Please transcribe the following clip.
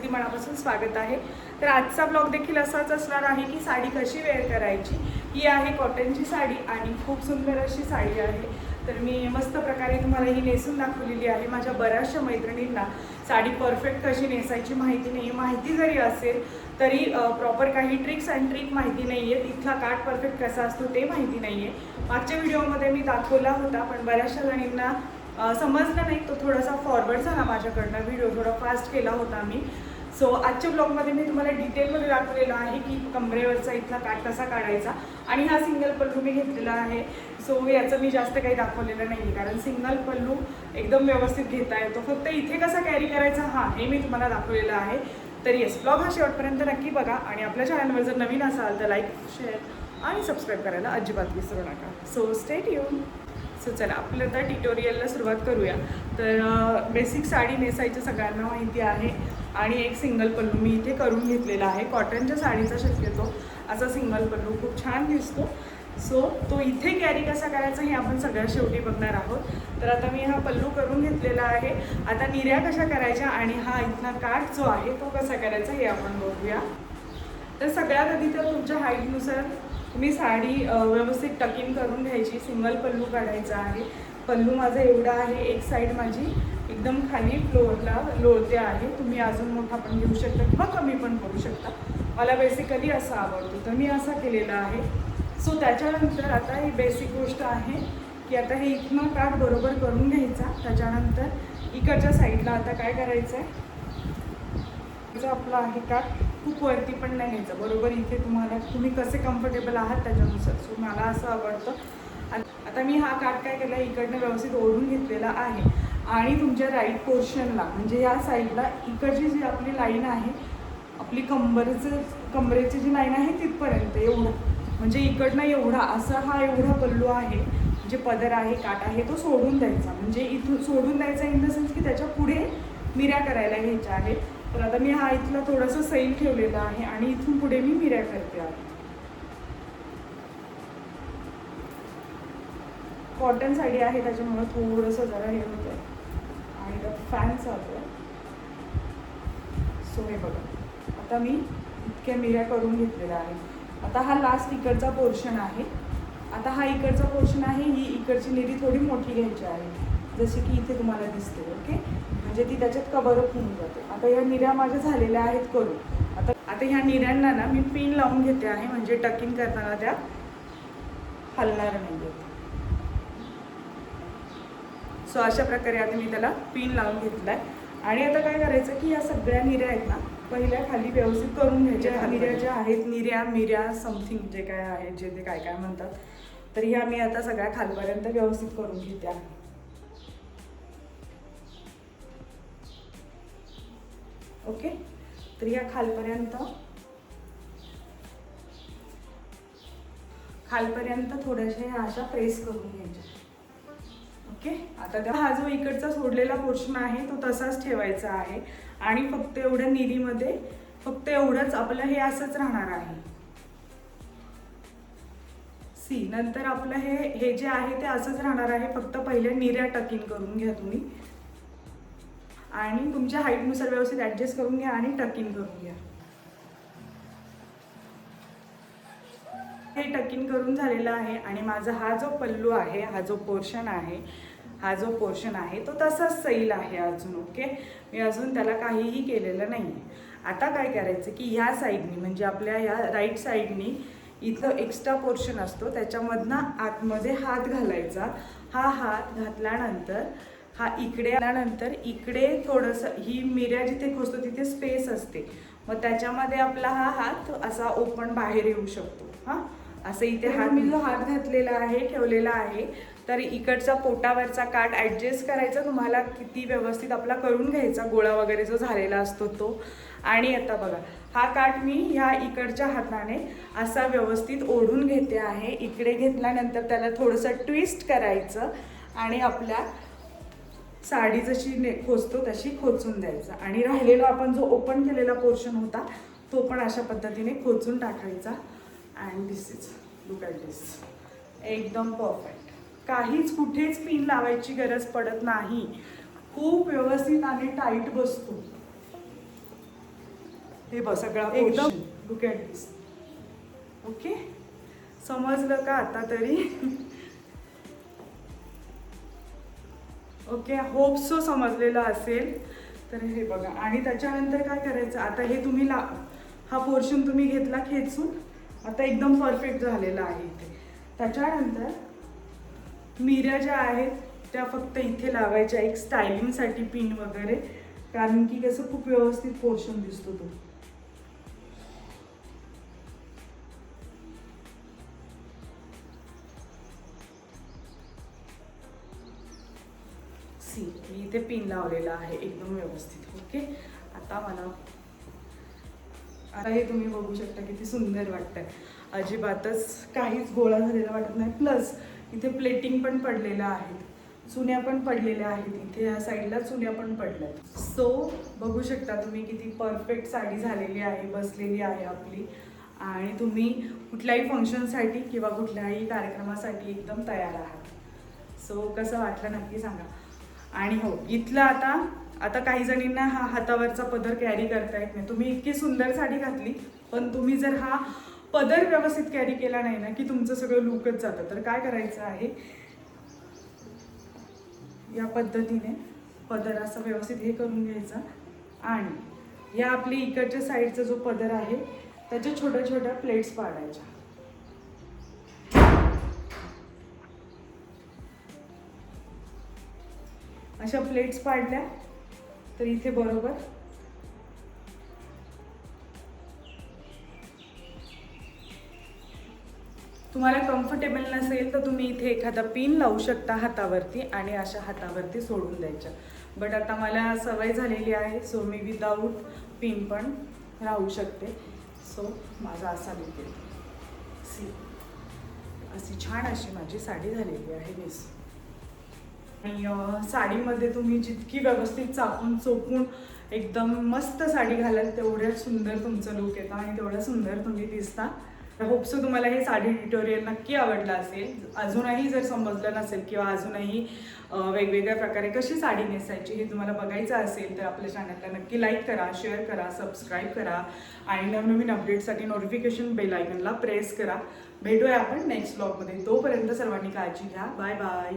अगदी मनापासून स्वागत आहे। तर आजचा ब्लॉग देखील असाच असणार आहे की साडी कशी वेअर करायची। ही आहे कॉटनची साडी आणि खूप सुंदर अशी साडी आहे। तर मी मस्त प्रकारे तुम्हाला ही नेसून दाखवलेली आहे। माझ्या बऱ्याचशा मैत्रिणींना साडी परफेक्ट कशी नेसायची माहिती नाही, माहिती जरी असेल तरी प्रॉपर काही ट्रिक्स अँड ट्रिक माहिती नाही आहेत। इथला काट परफेक्ट कसा असतो ते माहिती नाही आहे। मागच्या व्हिडिओमध्ये मी दाखवला होता, पण बऱ्याचशा जणींना समजलं नाही, तो थोडासा फॉरवर्ड झाला माझ्याकडनं। व्हिडिओ थोडा फास्ट केला होता मी। सो आजच्या ब्लॉगमध्ये मी तुम्हाला डिटेलमध्ये दाखवलेलं आहे की कमरेवरचा इथला काट कसा काढायचा। आणि हा सिंगल पल्लू मी घेतलेला आहे। सो याचं मी जास्त काही दाखवलेलं नाही, कारण सिंगल पल्लू एकदम व्यवस्थित घेता येतो। फक्त इथे कसा कॅरी करायचा हे मी तुम्हाला दाखवलेलं आहे। तर येस, ब्लॉग हा शेवटपर्यंत नक्की बघा आणि आपल्या चॅनलवर जर नवीन असाल तर लाईक, शेअर आणि सबस्क्राईब करायला अजिबात विसरू नका। So stay tune. सो चला, आपलं आता ट्युटोरियलला सुरुवात करूया। तर बेसिक साडी नेसायचं सगळ्यांना माहिती आहे आणि एक सिंगल पल्लू मी इथे करून घेतलेला आहे। कॉटनच्या साडीचा शक्यतो असा सिंगल पल्लू खूप छान दिसतो। सो तो इथे कॅरी कसा करायचा हे आपण सगळ्यात शेवटी बघणार आहोत। तर आता मी हा पल्लू करून घेतलेला आहे। आता निर्या कशा करायच्या आणि हा इथला काठ जो आहे तो कसा करायचा हे आपण बघूया। तर सगळ्यात आधी तर तुमच्या हाईटनुसार तुम्ही साडी व्यवस्थित टकिंग करून घ्यायची। सिंगल पल्लू काढायचा आहे। पल्लू माझा एवढा आहे, एक साईड माझी एकदम खाली फ्लोअरला लोळते आहे। तुम्ही अजून मोठा पण घेऊ शकता किंवा कमी पण करू शकता। मला बेसिकली असा आवडतो तर मी असा केलेला आहे। सो त्याच्यानंतर आता ही बेसिक गोष्ट आहे की आता हे इथनं काठ बरोबर करून घ्यायचा। त्याच्यानंतर इकडच्या साईडला आता काय करायचं आहे, आपला आहे काठ खूप वरती पण नाही घ्यायचं, बरोबर इथे तुम्ही कसे कम्फर्टेबल आहात त्याच्यानुसार। सो मला असं आवडतं। आता मी हा काठ काय केला, इकडनं व्यवस्थित ओढून घेतलेला आहे आणि तुमच्या राईट पोर्शनला म्हणजे या साईडला इकडची जी आपली लाईन आहे, आपली कमरेची जी लाईन आहे तिथपर्यंत एवढं, म्हणजे इकडनं एवढा असा हा एवढा पल्लू आहे, म्हणजे पदर आहे, काठ आहे, तो सोडून द्यायचा। म्हणजे इथून सोडून द्यायचा इन द सेन्स की त्याच्या पुढे मिऱ्या करायला घ्यायच्या आहेत। तर आता मी हा इथला थोडासा सैल ठेवलेला आहे आणि इथून पुढे मी मिऱ्या करते आहे। कॉटन साडी आहे त्याच्यामुळे थोडंसं जरा हे होतं आणि त्यात फॅन चालू आहे। सो हे बघा, आता मी इतक्या मिऱ्या करून घेतलेल्या आहे। आता हा लास्ट इकडचा पोर्शन आहे। आता हा इकडचा पोर्शन आहे, ही इकडची निरी थोडी मोठी घ्यायची आहे, जशी की इथे तुम्हाला दिसते। ओके, म्हणजे ती त्याच्यात कव्हरअप होऊन जाते। आता या निऱ्या माझ्या झालेल्या आहेत करून। आता ह्या निऱ्यांना ना मी पिन लावून घेते आहे, म्हणजे टकिंग करताना त्या हलणार नाही आहेत। सो अशा प्रकारे आता मी त्याला पिन लावून घेतला आहे। आणि आता काय करायचं की या सगळ्या निऱ्या आहेत ना पहिल्या खाली व्यवस्थित करून घ्यायच्या। निऱ्या ज्या आहेत, मिऱ्या समथिंग जे काय आहे, जे ते काय काय म्हणतात, तर ह्या मी आता सगळ्या खालपर्यंत व्यवस्थित करून घेते। ओके, तर या खालपर्यंत थोड्याशा अशा प्रेस करून घ्यायच्या। ओके, आता हा जो इकडचा सोडलेला पोर्शन आहे तो तसाच ठेवायचा आहे आणि फक्त एवढ्या निरीमध्ये फक्त एवढंच आपलं हे असंच राहणार आहे। सी, नंतर आपलं हे जे आहे ते असंच राहणार आहे। फक्त पहिल्या निऱ्या टकिंग करून घ्या तुम्ही आणि तुमच्या हाईटनुसार व्यवस्थित ॲडजस्ट करून घ्या आणि टकिंग करून घ्या। हे टकिंग करून झालेलं आहे आणि माझा हा जो पल्लू आहे, हा जो पोर्शन आहे तो तसाच सैल आहे अजून। ओके, मी अजून त्याला काहीही केलेलं नाही आहे। आता काय करायचं की ह्या साईडनी म्हणजे आपल्या या राईट साईडनी इथं एक्स्ट्रा पोर्शन असतो, त्याच्यामधनं आतमध्ये हात घालायचा। हा हात घातल्यानंतर हा इकडे आल्यानंतर इकडे थोडंसं ही मिऱ्या जिथे खोचतो तिथे स्पेस असते, मग त्याच्यामध्ये आपला हा हात असा ओपन बाहेर येऊ शकतो। असं इथे मी जो हात घातलेला आहे, ठेवलेला आहे, तर इकडचा पोटावरचा काठ ॲडजस्ट करायचा तुम्हाला किती व्यवस्थित आपला करून घ्यायचा, गोळा वगैरे जो झालेला असतो तो। आणि आता बघा, हा काठ मी ह्या इकडच्या हाताने असा व्यवस्थित ओढून घेते आहे। इकडे घेतल्यानंतर त्याला थोडंसं ट्विस्ट करायचं आणि आपल्या साडी जशी खोचतो तशी खोचून द्यायचा आणि राहिलेला आपण जो ओपन केलेला पोर्शन होता तो पण अशा पद्धतीने खोचून टाकायचा। And this is, look at this, एकदम परफेक्ट। काहीच कुठेच पिन लावायची गरज पडत नाही, खूप व्यवस्थित आणि टाईट बसतो। हे बघ सगळा एकदम लुक ॲट दिस. ओके, समजलं का आता तरी? ओके, होप सो समजलेलं असेल. तर हे बघा, आणि त्याच्यानंतर काय करायचं आता, हे तुम्ही हा पोर्शन तुम्ही घेतला खेचून, आता एकदम परफेक्ट झालेला आहे इथे. त्याच्यानंतर मिऱ्या ज्या आहेत त्या फक्त इथे लावायच्या एक स्टायलिंगसाठी, पिन वगैरे, कारण की कसं खूप व्यवस्थित पोर्शन दिसतो तो. मी इथे पिन लावलेला आहे एकदम व्यवस्थित. ओके, आता हे तुम्ही बघू शकता किती सुंदर वाटतंय. अजिबातच काहीच गोळा झालेला वाटत नाही. प्लस इथे प्लेटिंग पण पडलेलं आहे, चुन्या पण पडलेल्या आहेत इथे, या साईडला चुन्या पण पडल्यात. सो बघू शकता तुम्ही किती परफेक्ट साडी झालेली आहे, बसलेली आहे आपली. आणि तुम्ही कुठल्याही फंक्शनसाठी किंवा कुठल्याही कार्यक्रमासाठी एकदम तयार आहात. सो कसं वाटलं नक्की सांगा. आणि हो, इथलं आता काही जणींना हा हातावरचा पदर कॅरी करता येत नाही. तुम्ही इतकी सुंदर साडी घातली, पण तुम्ही जर हा पदर व्यवस्थित कॅरी केला नाही ना, की तुमचं सगळं लुकच जातं. तर काय करायचं आहे, या पद्धतीने पदर असं व्यवस्थित हे करून घ्यायचा, आणि या आपली इकडच्या साईडचा जो पदर आहे त्याच्या छोट्या छोट्या प्लेट्स पाडायच्या. अशा प्लेट्स पाडल्या तर इथे बरोबर तुम्हाला कम्फर्टेबल नसेल तर तुम्ही इथे एखादा पिन लावू शकता हातावरती, आणि अशा हातावरती सोडून द्यायच्या. बट आता मला सवय झालेली आहे, सो मी विदाऊट पिन पण राहू शकते. सो माझा असा लुक आहे. अशी छान अशी माझी साडी झालेली आहे मिस. आणि साडीमध्ये तुम्ही जितकी व्यवस्थित चापून चोपून एकदम मस्त साडी घालाल तेवढ्याच सुंदर तुमचं लुक येतं आणि तेवढं सुंदर तुम्ही दिसता. होपसो तुम्हाला हे साडी ट्युटोरियल नक्की आवडलं असेल. अजूनही जर समजलं नसेल किंवा अजूनही वेगवेगळ्या प्रकारे कशी साडी नेसायची हे तुम्हाला बघायचं असेल तर आपल्या चॅनलला नक्की लाईक करा, शेअर करा, सबस्क्राईब करा, आणि नवनवीन अपडेटसाठी नोटिफिकेशन बेल आयकनला प्रेस करा. भेटूया आपण नेक्स्ट व्लॉगमध्ये. तोपर्यंत सर्वांनी काळजी घ्या. Bye bye.